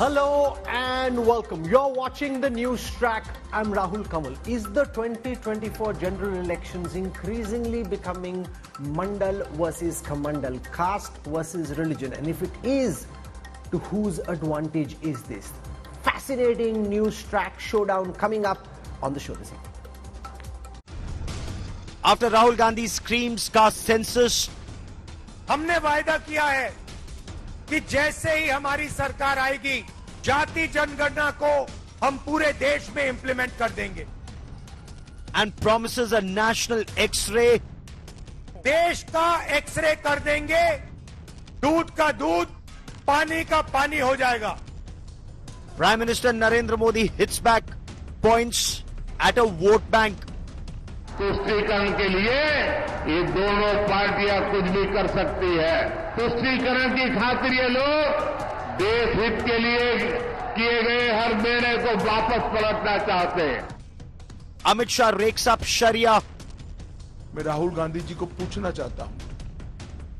Hello and welcome. You're watching the news track. I'm Rahul Kanwal. Is the 2024 general elections increasingly becoming Mandal versus Kamandal, caste versus religion? And if it is, to whose advantage is this? Fascinating news track showdown coming up on the show this evening. After Rahul Gandhi screams caste census, हमने वायदा किया है कि जैसे ही हमारी सरकार आएगी जाति जनगणना को हम पूरे देश में इंप्लीमेंट कर देंगे and promises a national X-ray. देश का एक्सरे कर देंगे, दूध का दूध, पानी का पानी हो जाएगा. Prime Minister Narendra Modi hits back, points at a vote bank. तुष्टीकरण के लिए ये दोनों पार्टियां कुछ भी कर सकती है. तुष्टीकरण की खातिर ये लोग देश हित के लिए किए गए हर निर्णय को वापस पलटना चाहते हैं. Amit Shah rakes up Sharia. मैं राहुल गांधी जी को पूछना चाहता हूं,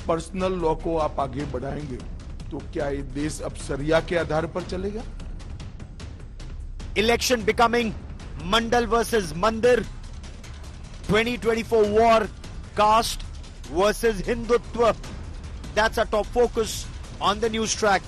पर्सनल लॉ को आप आगे बढ़ाएंगे तो क्या ये देश अब शरिया के आधार पर चलेगा? Election becoming Mandal versus Mandir. 2024 war, caste versus Hindutva. That's our top focus on the news track.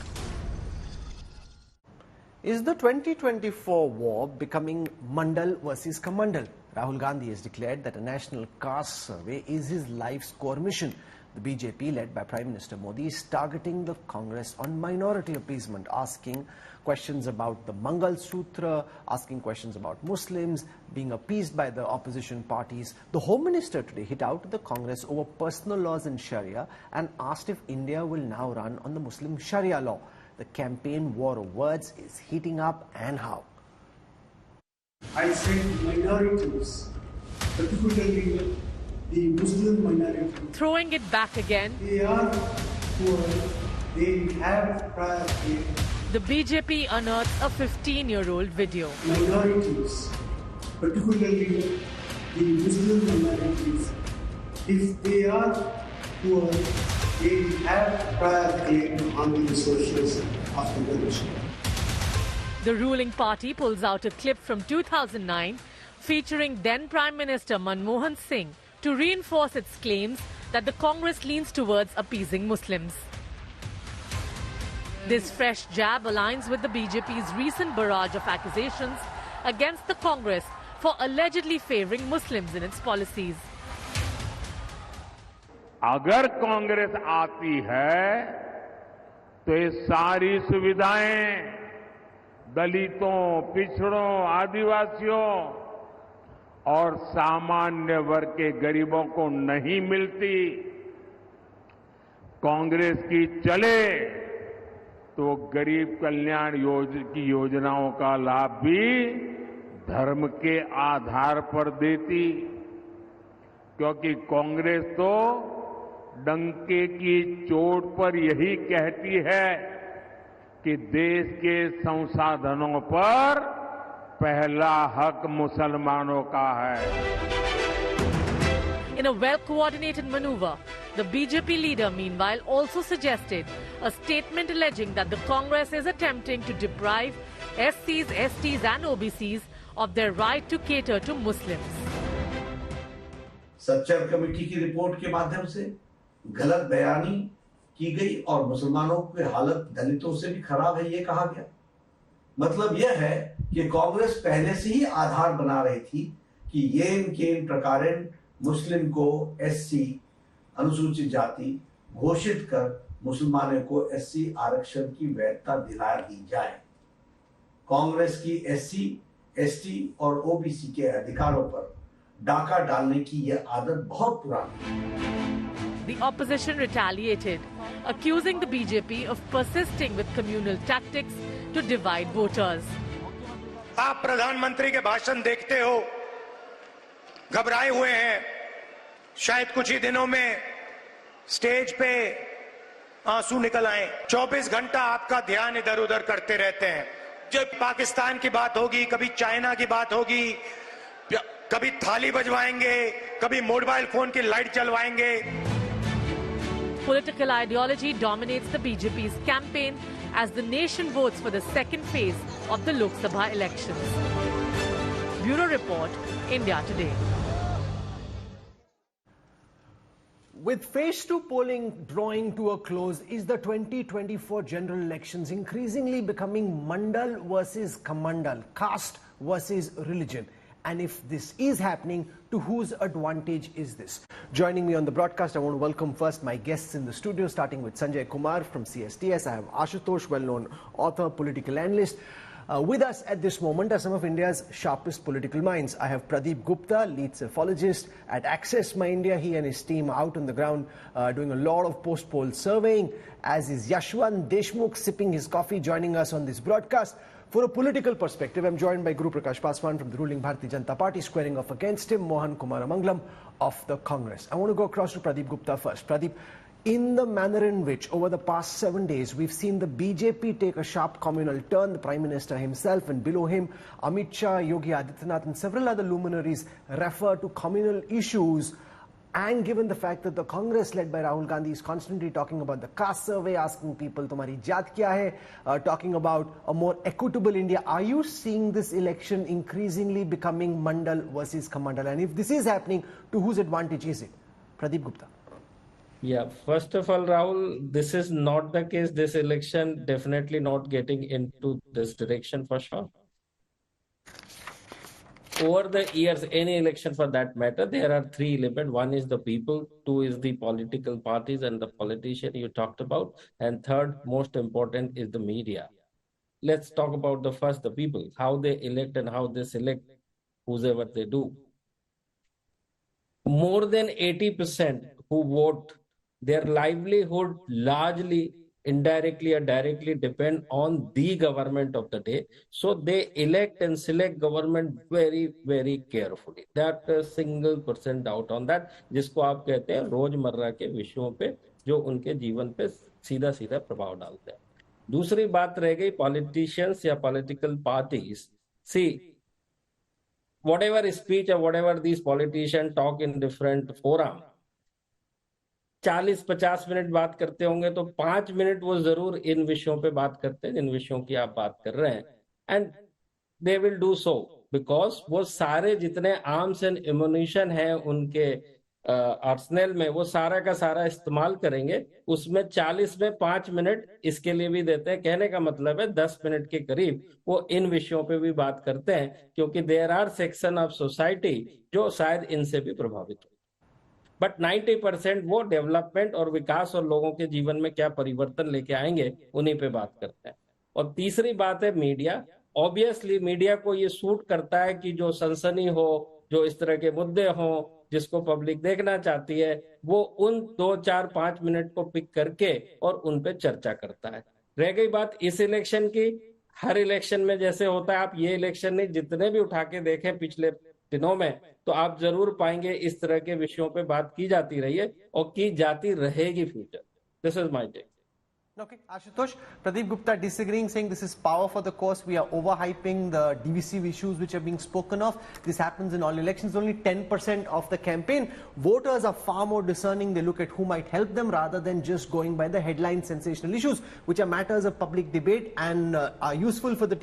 Is the 2024 war becoming Mandal versus Kamandal? Rahul Gandhi has declared that a national caste survey is his life's core mission. The BJP, led by Prime Minister Modi, is targeting the Congress on minority appeasement, asking questions about the Mangal Sutra, asking questions about Muslims, being appeased by the opposition parties. The Home Minister today hit out the Congress over personal laws in Sharia and asked if India will now run on the Muslim Sharia law. The campaign war of words is heating up, and how? I said minorities, particularly the Muslim minority. Throwing it back again. They are poor, they have prior care. The BJP unearths a 15-year-old video. Minorities, particularly the Muslim minorities, if they are poor, they have prior claim on the resources of the nation. The ruling party pulls out a clip from 2009 featuring then Prime Minister Manmohan Singh to reinforce its claims that the Congress leans towards appeasing Muslims. This fresh jab aligns with the BJP's recent barrage of accusations against the Congress for allegedly favouring Muslims in its policies. अगर कांग्रेस आती है तो ये सारी सुविधाएं दलितों, पिछड़ों, आदिवासियों और सामान्य वर्ग के गरीबों को नहीं मिलती. कांग्रेस की चले तो गरीब कल्याण की योजनाओं का लाभ भी धर्म के आधार पर देती, क्योंकि कांग्रेस तो डंके की चोट पर यही कहती है कि देश के संसाधनों पर पहला हक मुसलमानों का है. In a well-coordinated maneuver, the BJP leader meanwhile also suggested a statement alleging that the Congress is attempting to deprive SCs, STs and OBCs of their right to cater to Muslims. Sachar committee की report के माध्यम से गलत बयानी की गई और मुसलमानों की हालत दलितों से भी खराब है, ये कहा गया. मतलब यह है कि कांग्रेस पहले से ही आधार बना रही थी कि येन केन प्रकारेण मुस्लिम को एससी अनुसूचित जाति घोषित कर मुसलमानों को एससी आरक्षण की वैधता दिला दी जाए. कांग्रेस की एससी, एसटी और ओबीसी के अधिकारों पर डाका डालने की यह आदत बहुत पुरानी है. The opposition retaliated, accusing the BJP of persisting with communal tactics to divide voters. आप प्रधानमंत्री के भाषण देखते हो, घबराए हुए हैं. शायद कुछ ही दिनों में स्टेज पे आंसू निकल आए. 24 घंटा आपका ध्यान इधर उधर करते रहते हैं. जब पाकिस्तान की बात होगी, कभी चाइना की बात होगी, कभी थाली बजवाएंगे, कभी मोबाइल फोन की light जलवाएंगे. Political ideology dominates the BJP's campaign as the nation votes for the second phase of the Lok Sabha elections. Bureau Report, India Today. With phase 2 polling drawing to a close, is the 2024 general elections increasingly becoming Mandal versus Kamandal, caste versus religion? And if this is happening, to whose advantage is this? Joining me on the broadcast, I want to welcome first my guests in the studio, starting with Sanjay Kumar from CSTS. I have Ashutosh, well-known author, political analyst. With us at this moment are some of India's sharpest political minds. I have Pradeep Gupta, lead cephalogist at Access My India. He and his team are out on the ground doing a lot of post-poll surveying, as is Yashwant Deshmukh sipping his coffee, joining us on this broadcast. For a political perspective, I'm joined by Guru Prakash Paswan from the ruling Bharatiya Janata Party, squaring off against him, Mohan Kumaramangalam of the Congress. I want to go across to Pradeep Gupta first. Pradeep, in the manner in which over the past 7 days we've seen the BJP take a sharp communal turn, the Prime Minister himself and below him Amit Shah, Yogi Adityanath and several other luminaries refer to communal issues, and given the fact that the Congress led by Rahul Gandhi is constantly talking about the caste survey, asking people tumhari jaat kya hai, talking about a more equitable India, are you seeing this election increasingly becoming Mandal versus Kamandal? And if this is happening, to whose advantage is it? Pradeep Gupta. Yeah, first of all, Rahul, this is not the case. This election definitely not getting into this direction for sure. Over the years, any election for that matter, there are three elements. One is the people, two is the political parties and the politician you talked about, and third, most important, is the media. Let's talk about the first, the people, how they elect and how they select whoever they do. More than 80% who vote, their livelihood largely, indirectly or directly depend on the government of the day. So they elect and select government very, very carefully. That single % doubt on that, जिसको आप कहते हैं रोजमर्रा के विषयों पे जो उनके जीवन पे सीधा सीधा प्रभाव डालते हैं. दूसरी बात रह गई politicians या political parties. See, whatever speech or whatever these politicians talk in different forums, 40-50 minute बात करते होंगे तो 5 मिनट वो जरूर इन विषयों पे बात करते हैं जिन विषयों की आप बात कर रहे हैं. And they will do so because वो सारे जितने आर्म्स एंड एम्युनिशन है उनके आर्सेनल में वो सारा का सारा इस्तेमाल करेंगे. उसमें 40 में 5 मिनट इसके लिए भी देते हैं. कहने का मतलब है 10 मिनट के करीब वो इन विषयों पे भी बात करते हैं, क्योंकि there are section of society जो शायद इनसे भी प्रभावित हो. बट 90% वो डेवलपमेंट और विकास और लोगों के जीवन में क्या परिवर्तन लेके आएंगे उन्हीं पे बात करते हैं. और तीसरी बात है मीडिया. ऑब्वियसली मीडिया को ये सूट करता है कि जो सनसनी हो, जो इस तरह के मुद्दे हो जिसको पब्लिक देखना चाहती है, वो उन 2-4-5 मिनट को पिक करके और उन पे चर्चा करता है. रह गई बात इस इलेक्शन की, हर इलेक्शन में जैसे होता है, आप ये इलेक्शन नहीं जितने भी उठा के देखें पिछले दिनों में, तो आप जरूर पाएंगे इस तरह के विषयों पे बात की जाती रही है और की जाती रहेगी future. This is my take. Okay, Ashutosh, Pradeep Gupta disagreeing, saying this is power for the course. We are overhyping the divisive issues which are being spoken of. This happens in all elections. Only 10% of the campaign. Voters are far more discerning. They look at who might help them rather than just going by the headline sensational issues, which are matters of public debate and are useful for the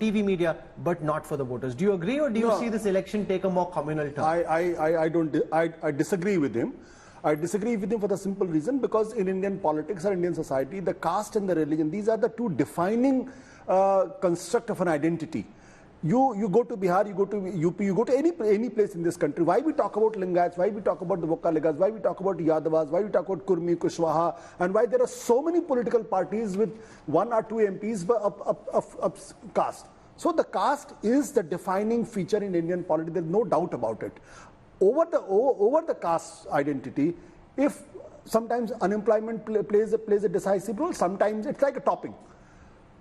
TV media, but not for the voters. Do you agree, or do you see this election take a more communal turn? I disagree with him. I disagree with him for the simple reason, because in Indian politics or Indian society, the caste and the religion, these are the two defining construct of an identity. You go to Bihar, you go to UP, you go to any place in this country. Why we talk about Lingayats, why we talk about the Vokkaligas, why we talk about Yadavas, why we talk about Kurmi, Kushwaha, and why there are so many political parties with 1 or 2 MPs of caste. So the caste is the defining feature in Indian politics. There's no doubt about it. Over the caste identity, if sometimes unemployment plays a decisive role, sometimes it's like a topping.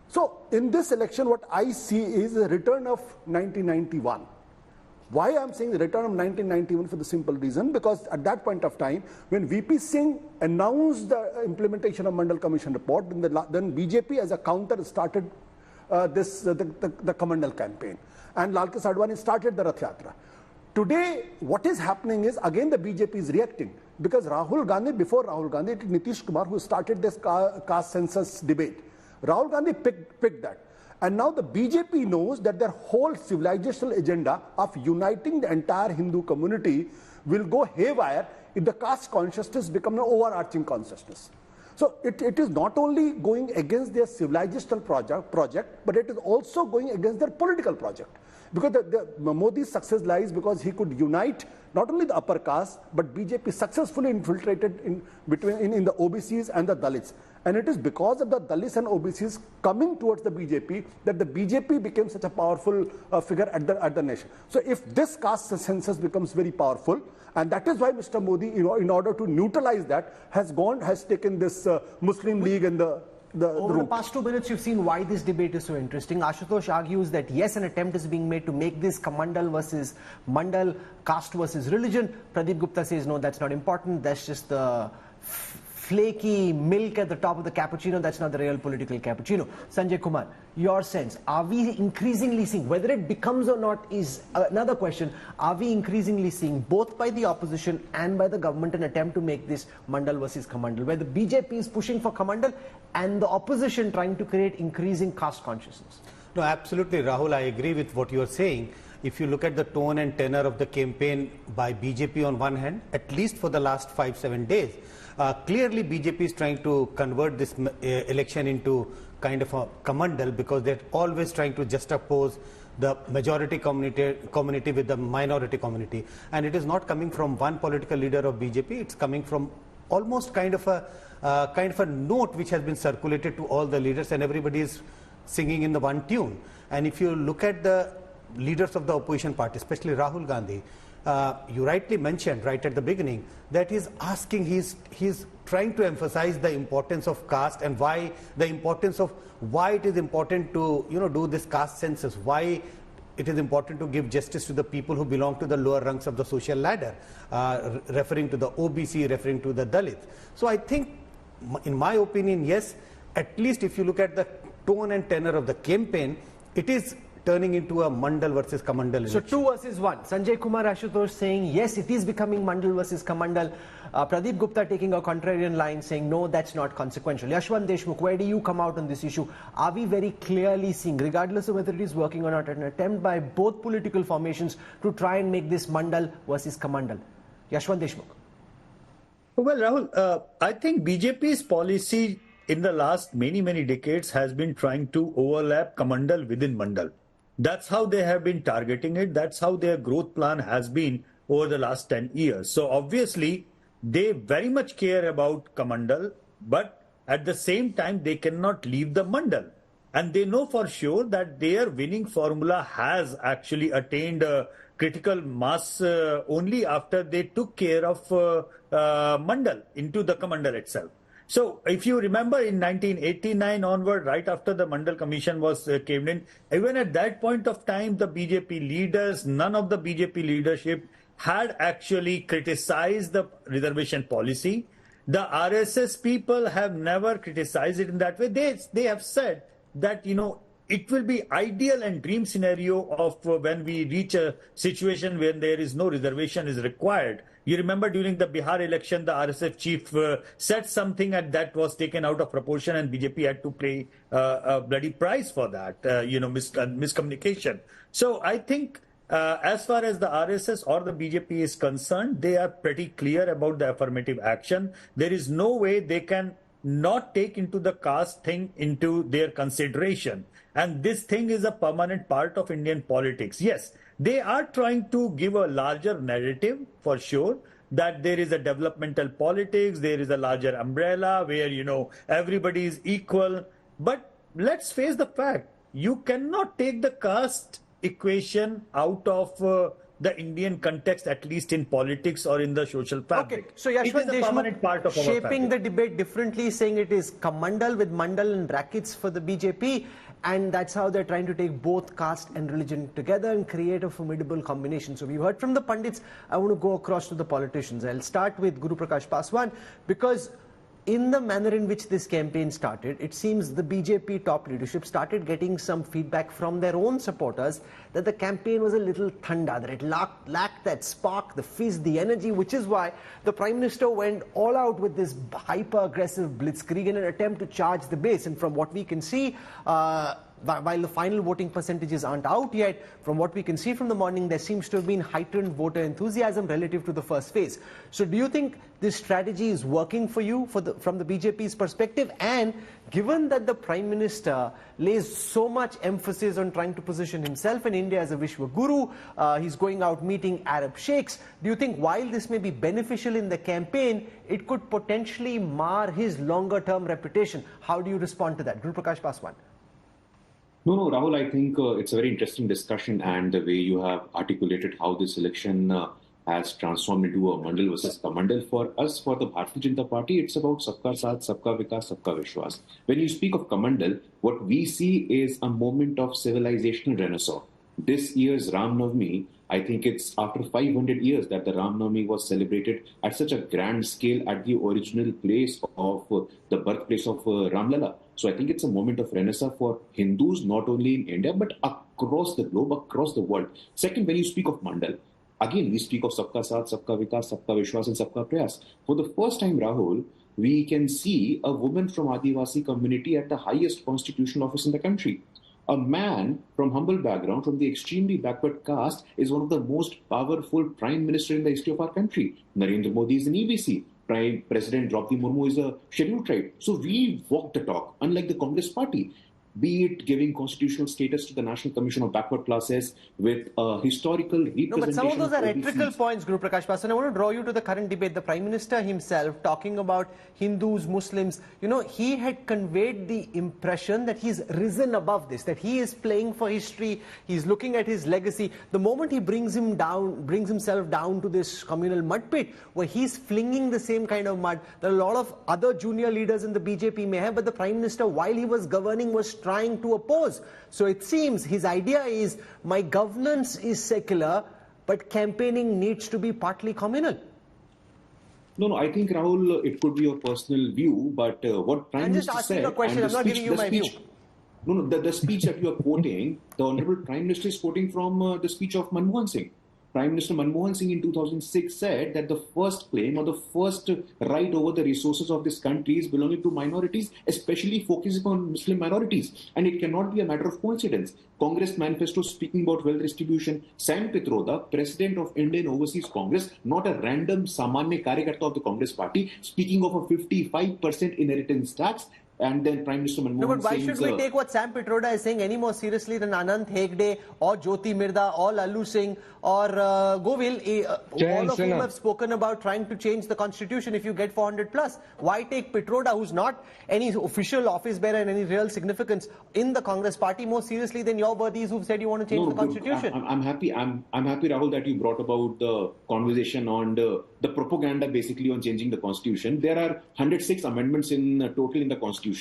So in this election, what I see is a return of 1991. Why I'm saying the return of 1991? For the simple reason, because at that point of time, when VP Singh announced the implementation of Mandal Commission report, then BJP as a counter started the Kamandal campaign, and Lal Krishna Advani started the Rath Yatra. Today, what is happening is, again, the BJP is reacting. because Rahul Gandhi, before Rahul Gandhi, it is Nitish Kumar who started this caste census debate. Rahul Gandhi picked that. And now the BJP knows that their whole civilizational agenda of uniting the entire Hindu community will go haywire if the caste consciousness becomes an overarching consciousness. So it is not only going against their civilizational project, but it is also going against their political project. Because Modi's success lies because he could unite not only the upper caste, but BJP successfully infiltrated in the OBCs and the Dalits. And it is because of the Dalits and OBCs coming towards the BJP that the BJP became such a powerful figure at the nation. So if this caste census becomes very powerful, and that is why Mr. Modi, in order to neutralize that, has taken this Muslim League and Over the past 2 minutes, you've seen why this debate is so interesting. Ashutosh argues that yes, an attempt is being made to make this Kamandal versus Mandal, caste versus religion. Pradeep Gupta says no, that's not important. That's just the flaky milk at the top of the cappuccino. That's not the real political cappuccino. Sanjay Kumar, your sense, are we increasingly seeing, whether it becomes or not is another question, are we increasingly seeing both by the opposition and by the government an attempt to make this Mandal versus Kamandal, where the BJP is pushing for Kamandal and the opposition trying to create increasing caste consciousness? No, absolutely, Rahul, I agree with what you are saying. If you look at the tone and tenor of the campaign by BJP on one hand, at least for the last 5-7 days, clearly BJP is trying to convert this election into kind of a Kamandal, because they're always trying to juxtapose the majority community with the minority community. And it is not coming from one political leader of BJP, it's coming from almost kind of a note which has been circulated to all the leaders, and everybody is singing in the one tune. And if you look at the leaders of the opposition party, especially Rahul Gandhi, you rightly mentioned right at the beginning that he's trying to emphasize the importance of caste and why it is important to do this caste census, why it is important to give justice to the people who belong to the lower rungs of the social ladder, referring to the OBC, referring to the Dalits. So I think, in my opinion, yes, at least if you look at the tone and tenor of the campaign, it is turning into a Mandal versus Kamandal election. So 2 versus 1. Sanjay Kumar, Ashutosh saying yes, it is becoming Mandal versus Kamandal. Pradeep Gupta taking a contrarian line, saying no, that's not consequential. Yashwant Deshmukh, where do you come out on this issue? Are we very clearly seeing, regardless of whether it is working or not, an attempt by both political formations to try and make this Mandal versus Kamandal? Yashwant Deshmukh. Well, Rahul, I think BJP's policy in the last many decades has been trying to overlap Kamandal within Mandal. That's how they have been targeting it. That's how their growth plan has been over the last 10 years. So obviously, they very much care about Kamandal, but at the same time, they cannot leave the Mandal. And they know for sure that their winning formula has actually attained critical mass only after they took care of Mandal into the Kamandal itself. So if you remember in 1989 onward, right after the Mandal Commission was caved in, even at that point of time, the BJP leaders, none of the BJP leadership had actually criticized the reservation policy. The RSS people have never criticized it in that way. They have said that, it will be ideal and dream scenario of when we reach a situation when there is no reservation is required. You remember during the Bihar election, the RSF chief said something and that was taken out of proportion, and BJP had to pay a bloody price for that, miscommunication. So I think as far as the RSS or the BJP is concerned, they are pretty clear about the affirmative action. There is no way they can not take into the caste thing into their consideration. And this thing is a permanent part of Indian politics. Yes, they are trying to give a larger narrative for sure that there is a developmental politics, there is a larger umbrella where, everybody is equal. But let's face the fact, you cannot take the caste equation out of the Indian context, at least in politics or in the social fabric. Okay, so Yashwant Deshmukh shaping the debate differently, saying it is Kamandal with Mandal in brackets for the BJP, and that's how they're trying to take both caste and religion together and create a formidable combination. So we've heard from the pundits. I want to go across to the politicians. I'll start with Guru Prakash Paswan, because in the manner in which this campaign started, it seems the BJP top leadership started getting some feedback from their own supporters that the campaign was a little thanda, that it lacked that spark, the fizz, the energy, which is why the Prime Minister went all out with this hyper-aggressive blitzkrieg in an attempt to charge the base. And from what we can see, while the final voting percentages aren't out yet, from what we can see from the morning, there seems to have been heightened voter enthusiasm relative to the first phase. So do you think this strategy is working for you from the BJP's perspective? And given that the Prime Minister lays so much emphasis on trying to position himself in India as a Vishwa Guru, he's going out meeting Arab sheikhs, do you think while this may be beneficial in the campaign, it could potentially mar his longer-term reputation? How do you respond to that? Guru Prakash Paswan. No, Rahul, I think it's a very interesting discussion, and the way you have articulated how this election has transformed into a Mandal versus Kamandal. For us, for the Bharatiya Janata Party, it's about Sabka Saath, Sabka Vikas, Sabka Vishwas. When you speak of Kamandal, what we see is a moment of civilizational renaissance. This year's Ram Navami, I think it's after 500 years that the Ram Navami was celebrated at such a grand scale at the original place of the birthplace of Ramlala. So I think it's a moment of renaissance for Hindus, not only in India, but across the globe, across the world. Second, when you speak of Mandal, again, we speak of Sabka Saath, Sabka Vikas, Sabka Vishwas, and Sabka Prayas. For the first time, Rahul, we can see a woman from Adivasi community at the highest constitutional office in the country. A man from humble background, from the extremely backward caste, is one of the most powerful prime minister in the history of our country. Narendra Modi is an EBC. President Draupadi Murmu is a scheduled tribe. So we walk the talk, unlike the Congress party. Be it giving constitutional status to the National Commission of Backward Classes with a historical representation. No, but some of those are OBCs. rhetorical points, Guru Prakash Paswan. I want to draw you to the current debate. The Prime Minister himself talking about Hindus, Muslims, he had conveyed the impression that he's risen above this, that he is playing for history, he's looking at his legacy. The moment he brings himself down to this communal mud pit, where he's flinging the same kind of mud that a lot of other junior leaders in the BJP may have, but the Prime Minister, while he was governing, was trying to oppose. So it seems his idea is, my governance is secular, but campaigning needs to be partly communal. No, I think, Rahul, it could be your personal view, but what Prime Minister said... I'm just asking a question, I'm not giving you my view. No, the speech that you are quoting, the Honorable Prime Minister is quoting from the speech of Manmohan Singh. Prime Minister Manmohan Singh in 2006 said that the first claim or the first right over the resources of this country is belonging to minorities, especially focusing on Muslim minorities. And it cannot be a matter of coincidence. Congress manifesto speaking about wealth distribution. Sam Pitroda, President of Indian Overseas Congress, not a random Samanya Karyakarta of the Congress party, speaking of a 55% inheritance tax. And then Prime Minister Manmohan Singh... No, but why should we take what Sam Pitroda is saying any more seriously than Anant Hegde or Jyoti Mirda or Lallu Singh or Govil, all of whom have spoken about trying to change the constitution if you get 400 plus? Why take Pitroda, who's not any official office bearer in any real significance in the Congress party, more seriously than your birdies who've said you want to change the constitution? I'm happy, Rahul, that you brought about the conversation on the propaganda basically on changing the constitution. There are 106 amendments in total in the constitution.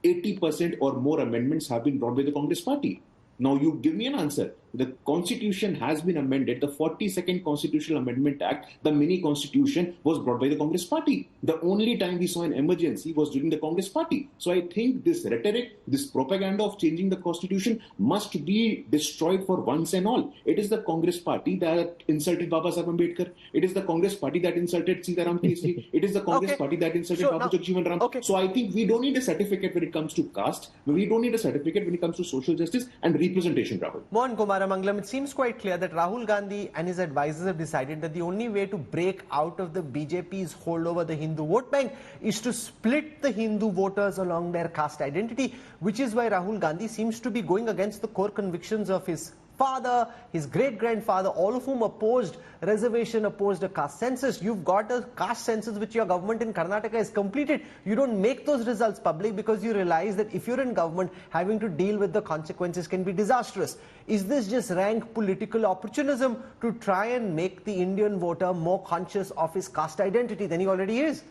80% or more amendments have been brought by the Congress party. Now you give me an answer. The constitution has been amended. The 42nd Constitutional Amendment Act, the mini constitution, was brought by the Congress party. The only time we saw an emergency was during the Congress party. So I think this rhetoric, this propaganda of changing the constitution must be destroyed for once and all. It is the Congress party that insulted Baba Saheb Ambedkar. It is the Congress party that insulted Sitaram Kesri. It is the Congress party that insulted Babu Jagjeevan Ram. So I think we don't need a certificate when it comes to caste. We don't need a certificate when it comes to social justice and representation, Rahul. Mohan Kumar Manglam, it seems quite clear that Rahul Gandhi and his advisors have decided that the only way to break out of the BJP's hold over the Hindu vote bank is to split the Hindu voters along their caste identity, which is why Rahul Gandhi seems to be going against the core convictions of his father, his great-grandfather, all of whom opposed reservation, opposed a caste census. You've got a caste census which your government in Karnataka has completed. You don't make those results public because you realize that if you're in government, having to deal with the consequences can be disastrous. Is this just rank political opportunism to try and make the Indian voter more conscious of his caste identity than he already is?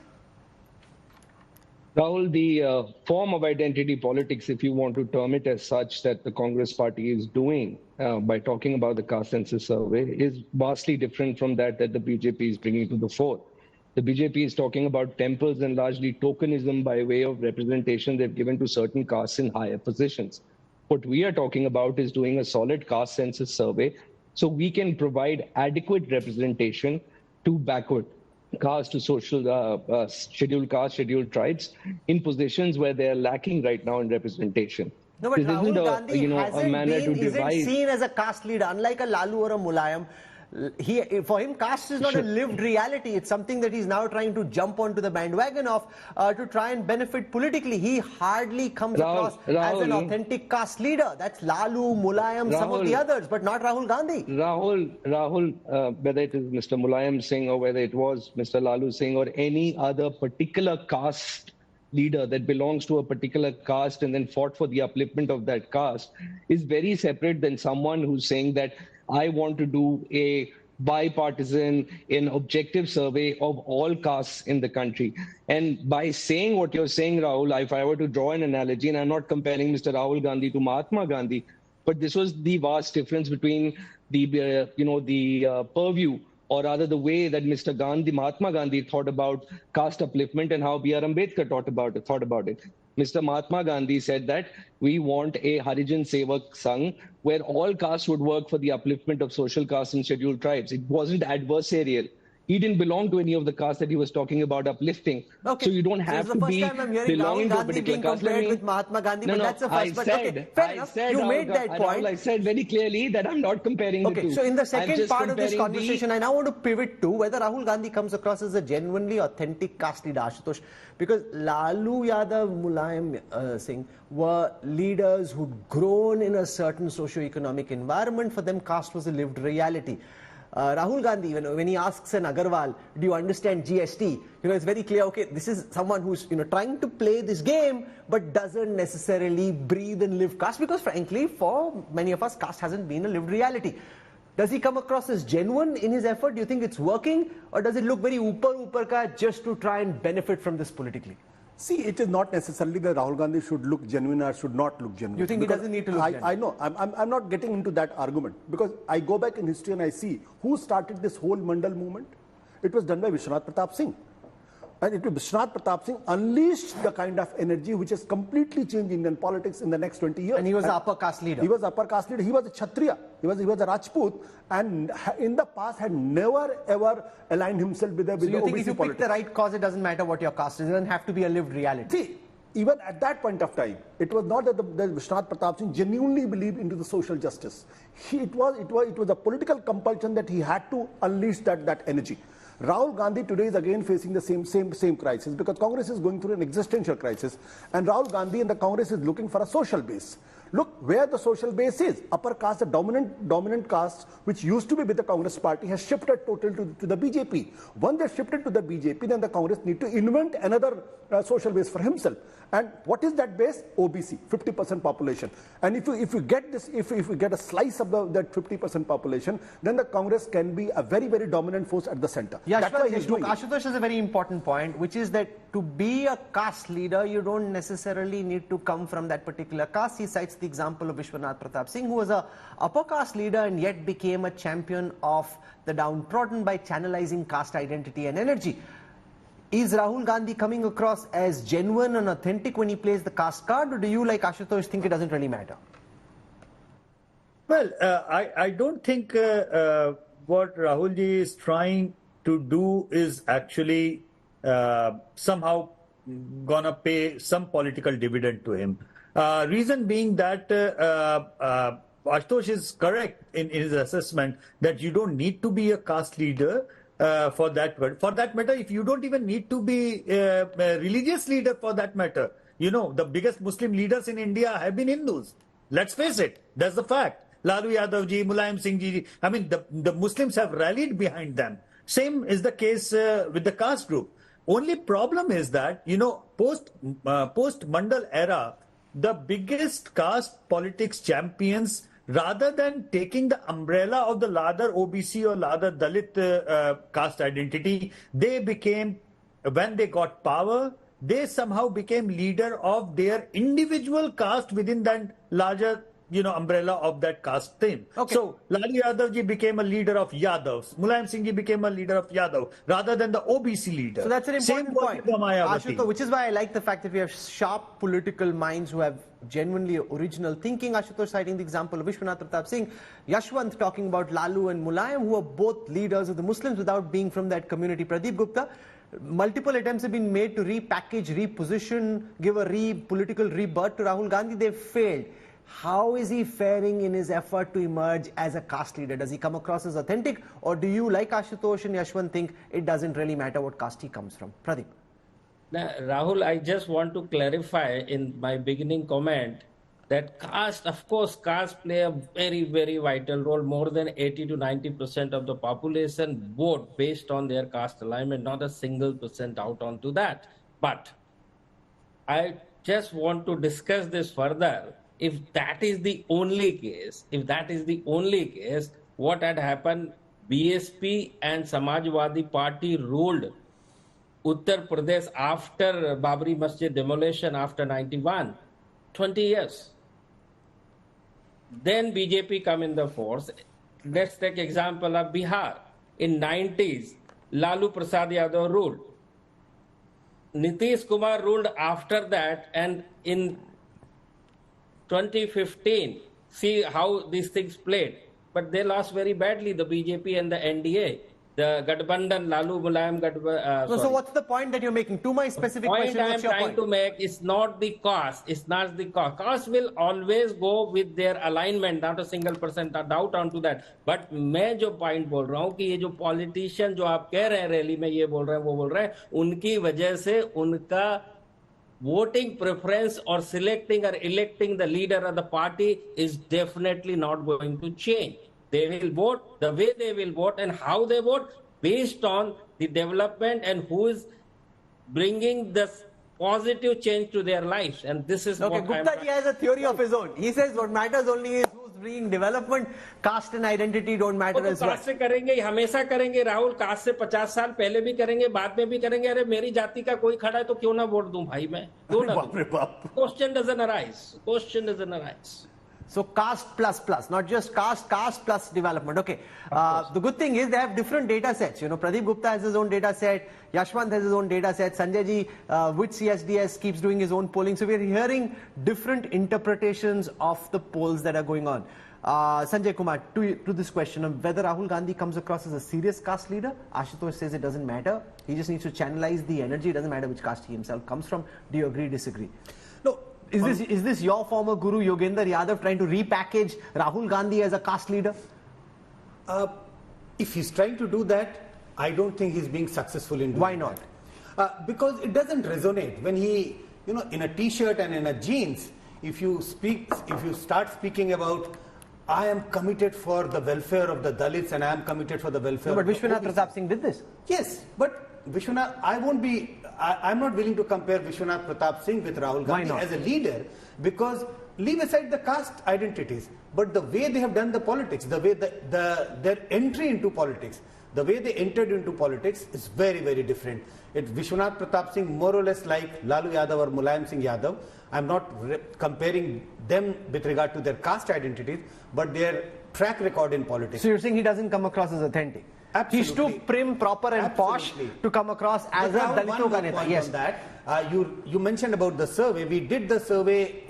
Rahul, the form of identity politics, if you want to term it as such, that the Congress party is doing by talking about the caste census survey is vastly different from that the BJP is bringing to the fore. The BJP is talking about temples and largely tokenism by way of representation they've given to certain castes in higher positions. What we are talking about is doing a solid caste census survey so we can provide adequate representation to backward caste, to social scheduled caste, scheduled tribes in positions where they are lacking right now in representation. No, but this Rahul isn't Gandhi isn't seen as a caste leader, unlike a Lalu or a Mulayam. For him, caste is not a lived reality. It's something that he's now trying to jump onto the bandwagon of to try and benefit politically. He hardly comes across as an authentic caste leader. That's Lalu, Mulayam, some of the others, but not Rahul Gandhi. Rahul, whether it is Mr. Mulayam Singh or whether it was Mr. Lalu Singh or any other particular caste leader that belongs to a particular caste and then fought for the upliftment of that caste is very separate than someone who's saying that I want to do a bipartisan, an objective survey of all castes in the country. And by saying what you're saying, Rahul, if I were to draw an analogy, and I'm not comparing Mr. Rahul Gandhi to Mahatma Gandhi, but this was the vast difference between the, purview, or rather the way that Mr. Gandhi, Mahatma Gandhi thought about caste upliftment and how B.R. Ambedkar thought about it. Mr. Mahatma Gandhi said that we want a Harijan Sevak Sangh where all castes would work for the upliftment of social castes and scheduled tribes. It wasn't adversarial. He didn't belong to any of the castes that he was talking about uplifting. Okay. So you don't have to be belonging to a particular caste. With Mahatma Gandhi, but that's the first. Fair enough. You made that point. I said very clearly that I'm not comparing the two. So in the second part of this conversation, I now want to pivot to whether Rahul Gandhi comes across as a genuinely authentic caste leader, Ashutosh, because Lalu Yadav, Mulayam Singh were leaders who'd grown in a certain socio-economic environment. For them, caste was a lived reality. Rahul Gandhi, when he asks an Agarwal, do you understand GST? It's very clear, okay, this is someone who's, trying to play this game, but doesn't necessarily breathe and live caste, because frankly, for many of us, caste hasn't been a lived reality. Does he come across as genuine in his effort? Do you think it's working? Or does it look very upar ka just to try and benefit from this politically? See, it is not necessarily that Rahul Gandhi should look genuine or should not look genuine. You think he doesn't need to look genuine? I know. I'm not getting into that argument because I go back in history and I see who started this whole Mandal movement. It was done by Vishwanath Pratap Singh. And Vishwanath Pratap Singh unleashed the kind of energy which has completely changed Indian politics in the next 20 years. And he was an upper caste leader. He was upper caste leader. He was a Kshatriya. He was a Rajput, and in the past had never ever aligned himself with the OBC politics. So you think if you pick the right cause, it doesn't matter what your caste is. It doesn't have to be a lived reality. See, even at that point of time, it was not that the Vishwanath Pratap Singh genuinely believed into the social justice. It was a political compulsion that he had to unleash that energy. Rahul Gandhi today is again facing the same crisis because Congress is going through an existential crisis, and Rahul Gandhi and the Congress is looking for a social base. Look where the social base is. Upper caste, the dominant caste, which used to be with the Congress party, has shifted totally to the BJP. Once they shifted to the BJP, then the Congress need to invent another social base for himself. And what is that base? OBC, 50% population. And if you get this, if we get a slice of that 50% population, then the Congress can be a very, very dominant force at the center. Yeah, that's why he's doing it. Ashutosh has a very important point, which is that to be a caste leader, you don't necessarily need to come from that particular caste. He cites the example of Vishwanath Pratap Singh, who was a upper caste leader and yet became a champion of the downtrodden by channelizing caste identity and energy. Is Rahul Gandhi coming across as genuine and authentic when he plays the caste card, or do you, like Ashutosh, think it doesn't really matter? Well, I don't think what Rahulji is trying to do is actually somehow gonna pay some political dividend to him. Reason being that Ashutosh is correct in his assessment that you don't need to be a caste leader for that matter. If you don't even need to be a religious leader for that matter, the biggest Muslim leaders in India have been Hindus. Let's face it, that's the fact. Lalu Yadav ji, Mulayam Singh ji, I mean, the Muslims have rallied behind them. Same is the case with the caste group. Only problem is that, post Mandal era, the biggest caste politics champions, rather than taking the umbrella of the Ladar OBC or Ladar Dalit caste identity, they became, when they got power, they somehow became leader of their individual caste within that larger umbrella of that caste thing. Okay. So Lalu Yadav ji became a leader of Yadavs. Mulayam Singh ji became a leader of Yadav rather than the OBC leader. So that's an important point, Mayawati. Ashutosh, which is why I like the fact that we have sharp political minds who have genuinely original thinking. Ashutosh citing the example of Vishwanath Pratap Singh, Yashwant talking about Lalu and Mulayam, who are both leaders of the Muslims without being from that community. Pradeep Gupta, multiple attempts have been made to repackage, reposition, give a political rebirth to Rahul Gandhi. They've failed. How is he faring in his effort to emerge as a caste leader? Does he come across as authentic, or do you, like Ashutosh and Yashwant, think it doesn't really matter what caste he comes from? Pradeep. Now, Rahul, I just want to clarify in my beginning comment that caste, of course, caste play a very, very vital role. More than 80 to 90% of the population vote based on their caste alignment, not a single percent out onto that. But I just want to discuss this further. If that is the only case, what had happened, BSP and Samajwadi Party ruled Uttar Pradesh after Babri Masjid demolition after 91, 20 years. Then BJP come in the force. Let's take example of Bihar. In 90s, Lalu Prasad Yadav ruled. Nitish Kumar ruled after that, and in 2015, see how these things played. But they lost very badly, the BJP and the NDA. The Gadbandhan, Lalu Mulayam So what's the point that you're making? To my specific question, what's your point? I'm trying to make is not the cost. It's not the cost. Cost will always go with their alignment, not a single percent doubt onto that. But मैं जो point बोल रहा हूँ कि ये जो politician जो आप कह रहे हैं रैली में ये बोल रहे हैं वो बोल रहे हैं, उनकी वजह से उनका voting preference or selecting or electing the leader of the party is definitely not going to change. They will vote the way they will vote and how they vote based on the development and who is bringing this positive change to their lives. And this is okay, Gupta ji has a theory of his own. He says what matters only is who's bringing development. Caste and identity don't matter as well. Caste से करेंगे, हमेशा करेंगे Rahul. Cast से 50 साल पहले भी करेंगे, बाद में भी करेंगे. अरे मेरी जाति का कोई खड़ा है तो क्यों ना वोट दूं भाई मैं? क्यों ना? Question doesn't arise. So caste plus, not just caste plus development. Okay. The good thing is they have different data sets. Pradeep Gupta has his own data set. Yashwant has his own data set. Sanjay ji with CSDS keeps doing his own polling. So we're hearing different interpretations of the polls that are going on. Sanjay Kumar, to this question of whether Rahul Gandhi comes across as a serious caste leader, Ashutosh says it doesn't matter. He just needs to channelize the energy. It doesn't matter which caste he himself comes from. Do you agree, disagree? No. Is this your former guru Yogendra Yadav trying to repackage Rahul Gandhi as a caste leader? If he's trying to do that, I don't think he's being successful in doing Why not? That. Because it doesn't resonate. When he, in a t-shirt and in a jeans, if you start speaking about, I am committed for the welfare of the Dalits and I am committed for the welfare of the Vishwanath Pratap Singh did this. Yes, but Vishwanath, I'm not willing to compare Vishwanath Pratap Singh with Rahul Gandhi as a leader, because leave aside the caste identities, but the way they have done the politics, the way their entry into politics, the way they entered into politics is very, very different. Vishwanath Pratap Singh more or less like Lalu Yadav or Mulayam Singh Yadav. I'm not comparing them with regard to their caste identities, but their track record in politics. So you're saying he doesn't come across as authentic? Absolutely. He's too prim, proper and posh to come across as a Dalito ka neta. Yes. On that, you mentioned about the survey. We did the survey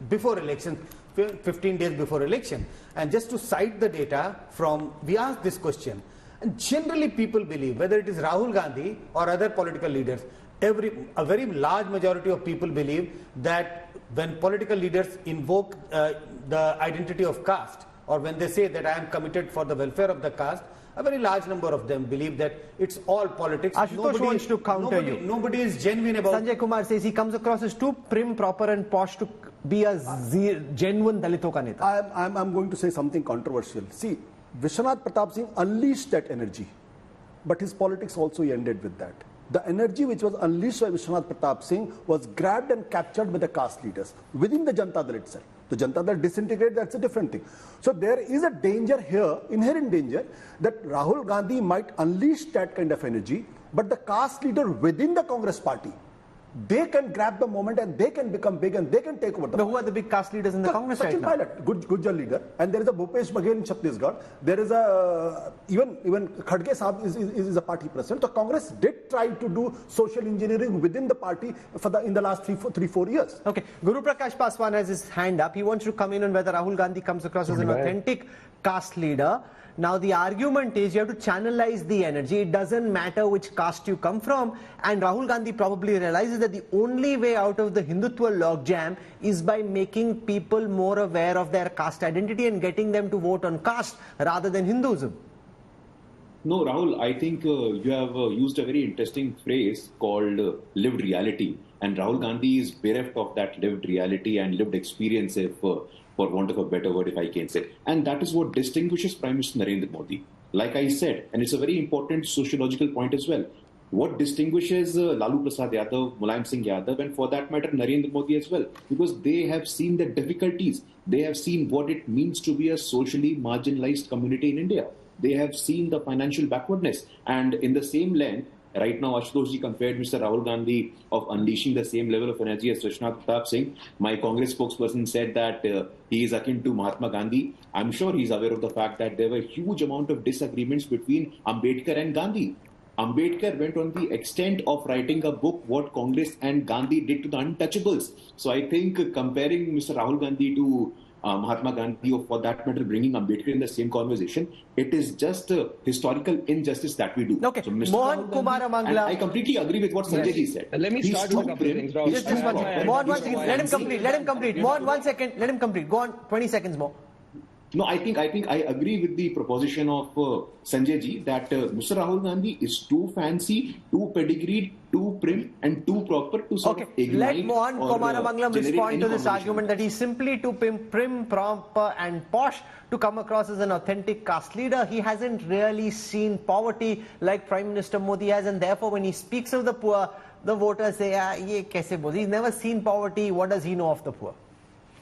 before election, 15 days before election. And just to cite the data we asked this question. And generally people believe, whether it is Rahul Gandhi or other political leaders, a very large majority of people believe that when political leaders invoke the identity of caste, or when they say that I am committed for the welfare of the caste, a very large number of them believe that it's all politics. Ashutosh wants to counter you. Nobody is genuine about... Sanjay Kumar says he comes across as too prim, proper and posh to be a genuine Dalito ka neta. I'm going to say something controversial. See, Vishwanath Pratap Singh unleashed that energy, but his politics also ended with that. The energy which was unleashed by Vishwanath Pratap Singh was grabbed and captured by the caste leaders within the Janata Dal itself. The Janata Dal disintegrated, that's a different thing. So there is a danger here, inherent danger, that Rahul Gandhi might unleash that kind of energy, but the caste leader within the Congress party they can grab the moment and they can become big and they can take over the But who are the big caste leaders in the Congress right now? Pilot, Gujjar leader, and there is a Bhupesh Baghel in Chhattisgarh. There is a even Khadge Saab is a party president. So Congress did try to do social engineering within the party in the last 3-4 years. Okay, Guru Prakash Paswan has his hand up. He wants to come in on whether Rahul Gandhi comes across as an authentic caste leader. Now the argument is you have to channelize the energy. It doesn't matter which caste you come from, and Rahul Gandhi probably realizes that the only way out of the Hindutva logjam is by making people more aware of their caste identity and getting them to vote on caste rather than Hinduism. No, Rahul, I think you have used a very interesting phrase called lived reality. And Rahul Gandhi is bereft of that lived reality and lived experience, for want of a better word, if I can say. And that is what distinguishes Prime Minister Narendra Modi. Like I said, and it's a very important sociological point as well. What distinguishes Lalu Prasad Yadav, Mulayam Singh Yadav, and for that matter, Narendra Modi as well, because they have seen the difficulties. They have seen what it means to be a socially marginalized community in India. They have seen the financial backwardness. And in the same lane, right now, Ashutosh ji compared Mr. Rahul Gandhi of unleashing the same level of energy as Rajnath Pratap Singh. My Congress spokesperson said that he is akin to Mahatma Gandhi. I'm sure he's aware of the fact that there were huge amount of disagreements between Ambedkar and Gandhi. Ambedkar went on the extent of writing a book, What Congress and Gandhi Did to the Untouchables. So I think comparing Mr. Rahul Gandhi to Mahatma Gandhi, or for that matter, bringing Ambedkar in the same conversation, it is just a historical injustice that we do. Okay, so Mr. Mohan Kumar Amangla. I completely agree with what Sanjay ji said. Let me start with a couple of things. Just 1 second. Mohan, 1 second. Let him complete. Let him complete. Mohan, 1 second. Let him complete. Go on. 20 seconds more. No, I think I agree with the proposition of Sanjay ji that Mr. Rahul Gandhi is too fancy, too pedigreed, too prim, and too proper to sort of ignite. Let Mohan Kumar Amanglam respond to this argument that he's simply too prim, proper, and posh to come across as an authentic caste leader. He hasn't really seen poverty like Prime Minister Modi has, and therefore when he speaks of the poor, the voters say, ye kaise bol? He's never seen poverty. What does he know of the poor?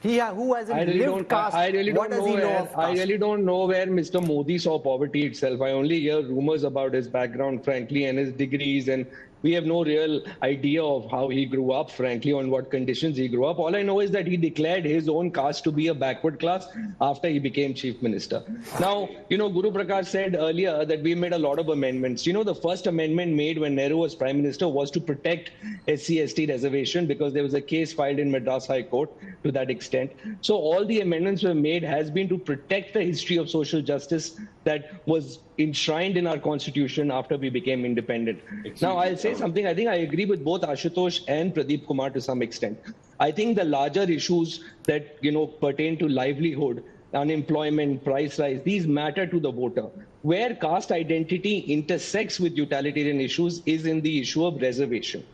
Who hasn't lived caste? What does he know of caste? I really don't know where Mr. Modi saw poverty itself. I only hear rumors about his background, frankly, and his degrees, and we have no real idea of how he grew up, frankly, on what conditions he grew up. All I know is that he declared his own caste to be a backward class after he became chief minister. Now, Guru Prakash said earlier that we made a lot of amendments. The first amendment made when Nehru was prime minister was to protect SC/ST reservation because there was a case filed in Madras High Court to that extent. So all the amendments were made has been to protect the history of social justice that was enshrined in our constitution after we became independent. Now, I'll say something. I think I agree with both Ashutosh and Pradeep Kumar to some extent. I think the larger issues that, pertain to livelihood, unemployment, price rise, these matter to the voter. Where caste identity intersects with utilitarian issues is in the issue of reservation.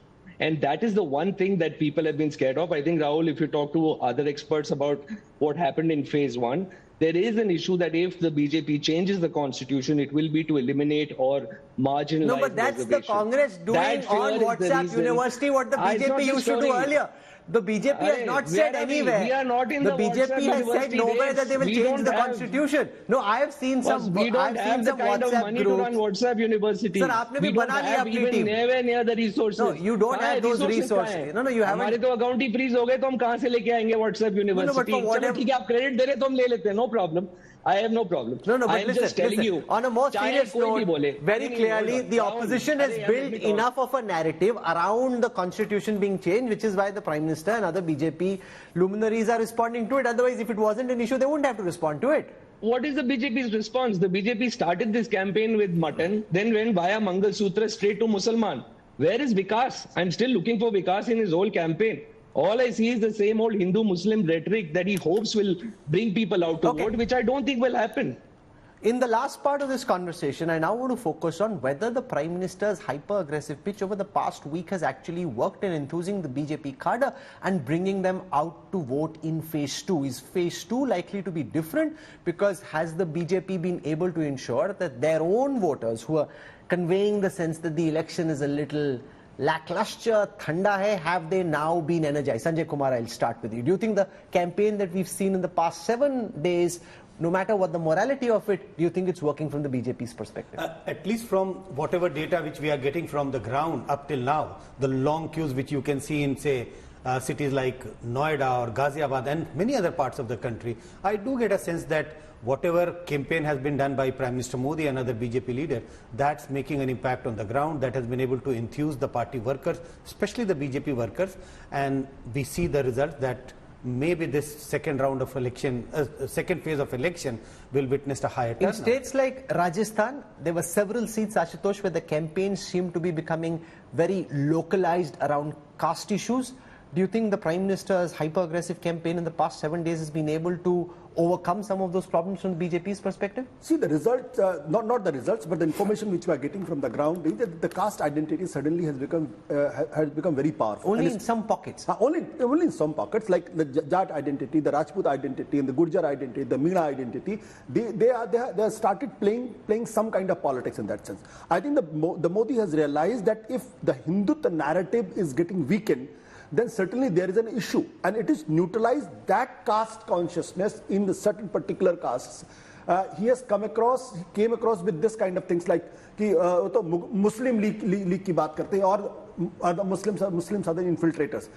And that is the one thing that people have been scared of. I think, Rahul, if you talk to other experts about what happened in phase 1, there is an issue that if the BJP changes the constitution, it will be to eliminate or marginalize. No, but that's the Congress doing on WhatsApp University what the BJP used to do earlier. The BJP has not said anywhere. We are not in the BJP has said nowhere that they will change the constitution. No, I have seen some. We don't have the kind of money to run WhatsApp University. Sir, आपने भी बना लिया अपनी team. Nowhere near the resources. No, you don't have those resources. No, you haven't. हमारे तो account ही freeze हो गए तो हम कहाँ से लेके आएंगे WhatsApp University? चलो ठीक है आप क्रेडिट दे रहे तो हम ले लेते हैं. No problem. I have no problem. No, but I am just telling you. On a more serious note, very clearly, the opposition has built enough of a narrative around the constitution being changed, which is why the Prime Minister and other BJP luminaries are responding to it. Otherwise, if it wasn't an issue, they wouldn't have to respond to it. What is the BJP's response? The BJP started this campaign with mutton, then went via Mangal Sutra straight to Musalman. Where is Vikas? I'm still looking for Vikas in his whole campaign. All I see is the same old Hindu-Muslim rhetoric that he hopes will bring people out to vote, which I don't think will happen. In the last part of this conversation, I now want to focus on whether the Prime Minister's hyper-aggressive pitch over the past week has actually worked in enthusing the BJP cadre and bringing them out to vote in phase 2. Is phase 2 likely to be different? Because has the BJP been able to ensure that their own voters who are conveying the sense that the election is a little lackluster, thanda hai, have they now been energized? Sanjay Kumar, I'll start with you. Do you think the campaign that we've seen in the past 7 days no matter what the morality of it, do you think it's working from the BJP's perspective? At least from whatever data which we are getting from the ground up till now, the long queues which you can see in, say, cities like Noida or Ghaziabad and many other parts of the country, I do get a sense that whatever campaign has been done by Prime Minister Modi and other BJP leaders, that's making an impact on the ground, that has been able to enthuse the party workers, especially the BJP workers, and we see the result that maybe this second round of election, second phase of election will witness a higher turnout. In states like Rajasthan, there were several seats, Ashutosh, where the campaigns seem to be becoming very localized around caste issues. Do you think the Prime Minister's hyper-aggressive campaign in the past 7 days has been able to overcome some of those problems from the BJP's perspective? See, the results, not the results, but the information which we are getting from the ground is that the caste identity suddenly has become very powerful. Only in some pockets. Only in some pockets, like the Jat identity, the Rajput identity, and the Gurjar identity, the Meena identity. They have started playing some kind of politics in that sense. I think the Modi has realized that if the Hindutva narrative is getting weakened, then certainly there is an issue, and it is neutralized that caste consciousness in the certain particular castes. He came across with this kind of things like कि Muslim League की बात करते हैं और the Muslims are the infiltrators.